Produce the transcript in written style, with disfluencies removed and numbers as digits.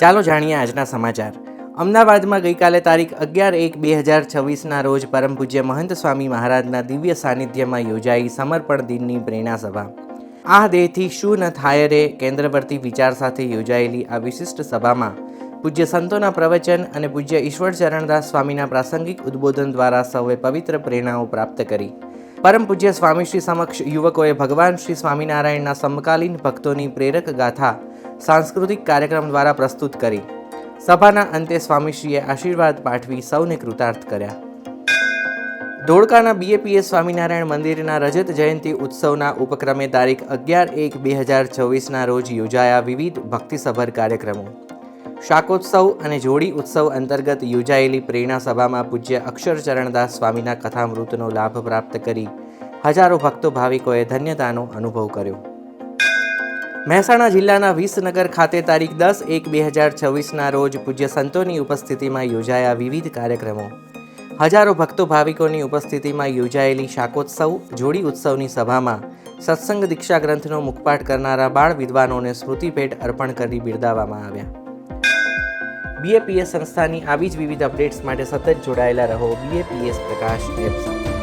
ચાલો જાણીએ આજના સમાચાર। અમદાવાદમાં ગઈકાલે તારીખ 11/1/2026ના રોજ પરમ પૂજ્ય મહંત સ્વામી મહારાજના દિવ્ય સાનિધ્યમાં યોજાઈ સમર્પણ દિનની પ્રેરણા સભા। આ દેહથી શું ન થાય રે કેન્દ્રવર્તી વિચાર સાથે યોજાયેલી આ વિશિષ્ટ સભામાં પૂજ્ય સંતોના પ્રવચન અને પૂજ્ય ઈશ્વર ચરણદાસ સ્વામીના પ્રાસંગિક ઉદ્બોધન દ્વારા સૌએ પવિત્ર પ્રેરણાઓ પ્રાપ્ત કરી। પરમ પૂજ્ય સ્વામીશ્રી સમક્ષ યુવકોએ ભગવાન શ્રી સ્વામિનારાયણના સમકાલીન ભક્તોની પ્રેરક ગાથા સાંસ્કૃતિક કાર્યક્રમ દ્વારા પ્રસ્તુત કરી। સભાના અંતે સ્વામીશ્રીએ આશીર્વાદ પાઠવી સૌને કૃતાર્થ કર્યા। ધોળકાના BAPS સ્વામિનારાયણ મંદિરના રજત જયંતિ ઉત્સવના ઉપક્રમે તારીખ 11/1/2024ના રોજ યોજાયા વિવિધ ભક્તિસભર કાર્યક્રમો। શાકોત્સવ અને જોડી ઉત્સવ અંતર્ગત યોજાયેલી પ્રેરણા સભામાં પૂજ્ય અક્ષર ચરણદાસ સ્વામીના કથામૃતનો લાભ પ્રાપ્ત કરી હજારો ભક્તો ભાવિકોએ ધન્યતાનો અનુભવ કર્યો। મહેસાણા જિલ્લાના વિસનગર ખાતે તારીખ 10/1/2026ના રોજ પૂજ્ય સંતોની ઉપસ્થિતિમાં યોજાયા વિવિધ કાર્યક્રમો। હજારો ભક્તો ભાવિકોની ઉપસ્થિતિમાં યોજાયેલી શાકોત્સવ જોડી ઉત્સવની સભામાં સત્સંગ દીક્ષા ગ્રંથનો મુખપાઠ કરનારા બાળ વિદ્વાનોને સ્મૃતિભેટ અર્પણ કરી બિરદાવવામાં આવ્યા। BAPS સંસ્થાની આવી જ વિવિધ અપડેટ્સ માટે સતત જોડાયેલા રહો BAPS પ્રકાશ એપ સાથે।